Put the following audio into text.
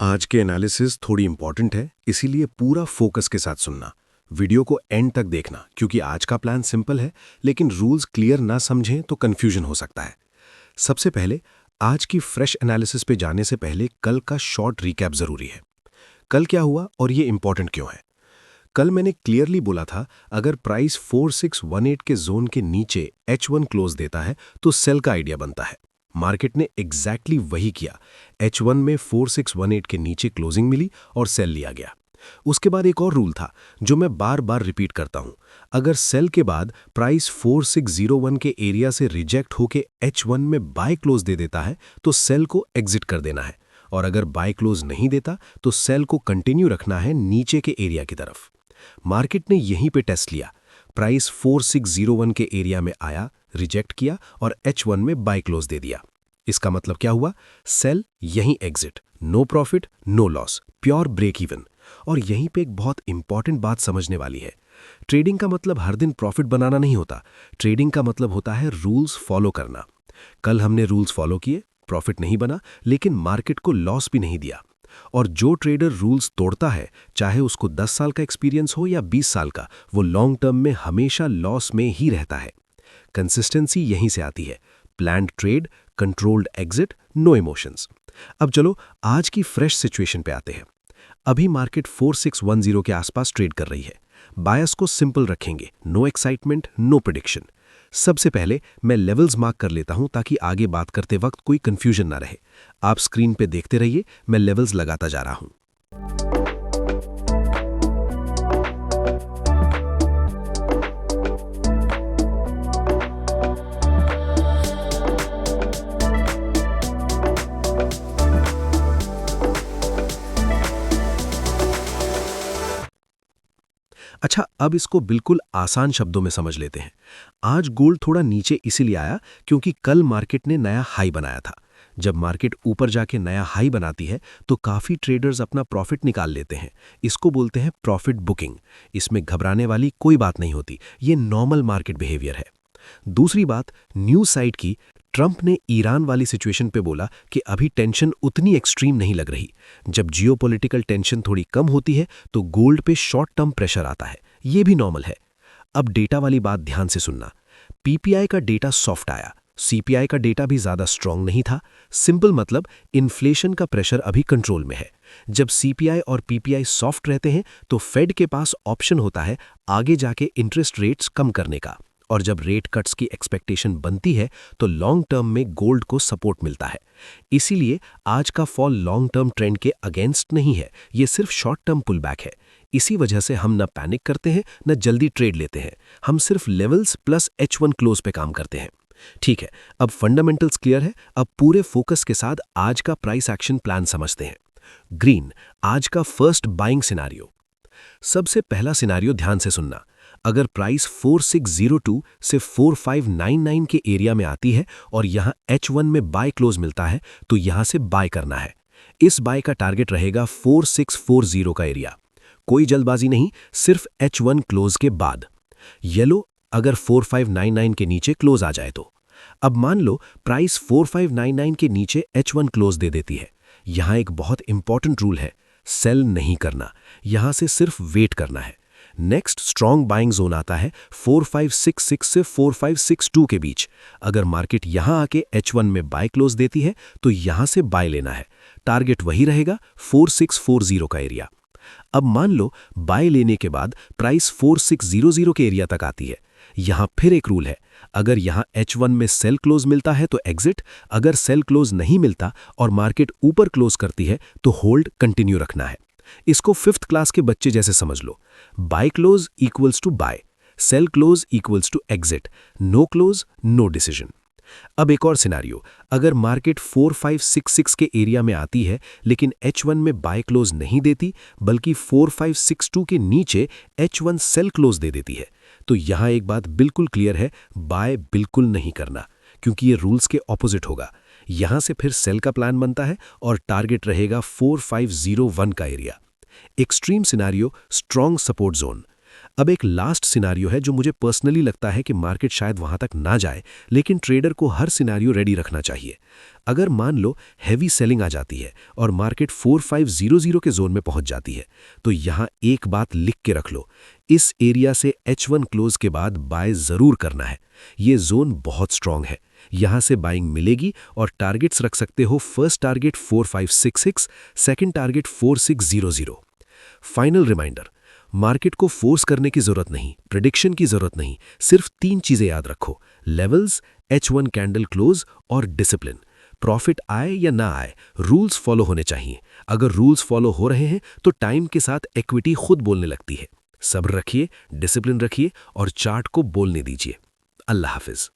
आज के एनालिसिस थोड़ी इंपॉर्टेंट है, इसीलिए पूरा फोकस के साथ सुनना। वीडियो को एंड तक देखना, क्योंकि आज का प्लान सिंपल है, लेकिन रूल्स क्लियर ना समझें तो कंफ्यूजन हो सकता है। सबसे पहले आज की फ्रेश एनालिसिस पे जाने से पहले कल का शॉर्ट रिकैप जरूरी है। कल क्या हुआ और ये इंपॉर्टेंट क्यों है? कल मैंने क्लियरली बोला था, अगर प्राइस 4618 के जोन के नीचे H1 क्लोज देता है तो सेल का आइडिया बनता है। मार्केट ने एग्जैक्टली वही किया। H1 में 4618 के नीचे क्लोजिंग मिली और सेल लिया गया। उसके बाद एक और रूल था जो मैं बार बार रिपीट करता हूं। अगर सेल के बाद प्राइस 4601 के एरिया से रिजेक्ट होके H1 में बाय क्लोज दे देता है तो सेल को एग्जिट कर देना है, और अगर बाय क्लोज नहीं देता तो सेल को कंटिन्यू रखना है नीचे के एरिया की तरफ। मार्केट ने यहीं पे टेस्ट लिया। प्राइस 4601 के एरिया में आया, रिजेक्ट किया और H1 में बाय क्लोज दे दिया। इसका मतलब क्या हुआ? सेल, यहीं exit, no profit no loss, pure break even. और यहीं पे एक बहुत इंपॉर्टेंट बात समझने वाली है। ट्रेडिंग का मतलब हर दिन प्रॉफिट बनाना नहीं होता। ट्रेडिंग का मतलब होता है रूल्स फॉलो करना। कल हमने रूल्स फॉलो किए, प्रॉफिट नहीं बना, लेकिन मार्केट को लॉस भी नहीं दिया। और जो ट्रेडर रूल्स तोड़ता है, चाहे उसको 10 साल का एक्सपीरियंस हो या 20 साल का, वो लॉन्ग टर्म में हमेशा लॉस में ही रहता है। कंसिस्टेंसी यहीं से आती है। Planned trade, controlled exit, no emotions. अब चलो आज की फ्रेश सिचुएशन पे आते हैं। अभी मार्केट 4610 के आसपास ट्रेड कर रही है। बायस को सिंपल रखेंगे, नो एक्साइटमेंट नो प्रेडिक्शन। सबसे पहले मैं लेवल्स मार्क कर लेता हूं ताकि आगे बात करते वक्त कोई कंफ्यूजन ना रहे। आप स्क्रीन पे देखते रहिए, मैं लेवल्स लगाता जा रहा हूं। अच्छा, अब इसको बिल्कुल आसान शब्दों में समझ लेते हैं। आज गोल्ड थोड़ा नीचे इसीलिए आया क्योंकि कल मार्केट ने नया हाई बनाया था। जब मार्केट ऊपर जाके नया हाई बनाती है तो काफ़ी ट्रेडर्स अपना प्रॉफिट निकाल लेते हैं। इसको बोलते हैं प्रॉफिट बुकिंग। इसमें घबराने वाली कोई बात नहीं होती, ये नॉर्मल मार्केट बिहेवियर है। दूसरी बात, न्यूज़ साइड की। ट्रंप ने ईरान वाली सिचुएशन पे बोला कि अभी टेंशन उतनी एक्सट्रीम नहीं लग रही। जब जियोपॉलिटिकल टेंशन थोड़ी कम होती है तो गोल्ड पे शॉर्ट टर्म प्रेशर आता है, ये भी नॉर्मल है। अब डेटा वाली बात ध्यान से सुनना। पीपीआई का डेटा सॉफ्ट आया, सीपीआई का डेटा भी ज़्यादा स्ट्रांग नहीं था। सिंपल मतलब इन्फ्लेशन का प्रेशर अभी कंट्रोल में है। जब सीपीआई और पीपीआई सॉफ्ट रहते हैं तो फेड के पास ऑप्शन होता है आगे जाके इंटरेस्ट रेट्स कम करने का, और जब रेट कट्स की एक्सपेक्टेशन बनती है तो लॉन्ग टर्म में गोल्ड को सपोर्ट मिलता है। इसीलिए आज का फॉल लॉन्ग टर्म ट्रेंड के अगेंस्ट नहीं है, ये सिर्फ शॉर्ट टर्म पुल बैक है। इसी वजह से हम न पैनिक करते हैं न जल्दी ट्रेड लेते हैं। हम सिर्फ लेवल्स प्लस H1 क्लोज पे काम करते हैं। ठीक है, अब फंडामेंटल्स क्लियर है। अब पूरे फोकस के साथ आज का प्राइस एक्शन प्लान समझते हैं। ग्रीन, आज का फर्स्ट बाइंग सिनारियो। सबसे पहला सिनारियो ध्यान से सुनना। अगर प्राइस 4602 से 4599 के एरिया में आती है और यहां H1 में बाय क्लोज मिलता है तो यहां से बाय करना है। इस बाय का टारगेट रहेगा 4640 का एरिया। कोई जल्दबाजी नहीं, सिर्फ H1 क्लोज के बाद। येलो, अगर 4599 के नीचे क्लोज आ जाए तो। अब मान लो प्राइस 4599 के नीचे H1 क्लोज दे देती है। यहां एक बहुत इंपॉर्टेंट रूल है, सेल नहीं करना, यहां से सिर्फ वेट करना है। नेक्स्ट स्ट्रॉन्ग बाइंग जोन आता है 4566 से 4562 के बीच। अगर मार्केट यहां आके H1 में बाय क्लोज देती है तो यहां से बाय लेना है। टारगेट वही रहेगा 4640 का एरिया। अब मान लो बाय लेने के बाद प्राइस 4600 के एरिया तक आती है। यहां फिर एक रूल है, अगर यहां H1 में सेल क्लोज मिलता है तो एग्जिट, अगर सेल क्लोज नहीं मिलता और मार्केट ऊपर क्लोज करती है तो होल्ड कंटिन्यू रखना है। इसको 5th क्लास के बच्चे जैसे समझ लो। Buy close equals to buy, sell close equals to exit, no close no decision. अब एक और सिनारियो, अगर मार्केट 4566 के एरिया में आती है लेकिन H1 में बाय क्लोज नहीं देती बल्कि 4562 के नीचे H1 सेल क्लोज दे देती है, तो यहां एक बात बिल्कुल क्लियर है, बाय बिल्कुल नहीं करना, क्योंकि ये रूल्स के ऑपोजिट होगा। यहां से फिर सेल का प्लान बनता है और टारगेट रहेगा 4501 का area. Extreme scenario, strong support zone. अब एक लास्ट सिनारियो है जो मुझे पर्सनली लगता है कि मार्केट शायद वहां तक ना जाए, लेकिन ट्रेडर को हर सिनारियो रेडी रखना चाहिए। अगर मान लो हैवी सेलिंग आ जाती है और मार्केट 4500 के जोन में पहुंच जाती है, तो यहां एक बात लिख के रख लो, इस एरिया से H1 क्लोज के बाद बाय जरूर करना है। ये जोन बहुत स्ट्रांग है, यहां से बाइंग मिलेगी और टारगेट्स रख सकते हो। First target 4566, second target 4600। Final reminder, market को फोर्स करने की जरूरत नहीं, प्रेडिक्शन की जरूरत नहीं, सिर्फ 3 चीजें याद रखो: लेवल्स, H1 कैंडल क्लोज और डिसिप्लिन। प्रॉफिट आए या ना आए, रूल्स फॉलो होने चाहिए। अगर रूल्स फॉलो हो रहे हैं तो टाइम के साथ इक्विटी खुद बोलने लगती है। सब्र रखिए, डिसिप्लिन रखिए और चार्ट को बोलने दीजिए। अल्लाह हाफिज।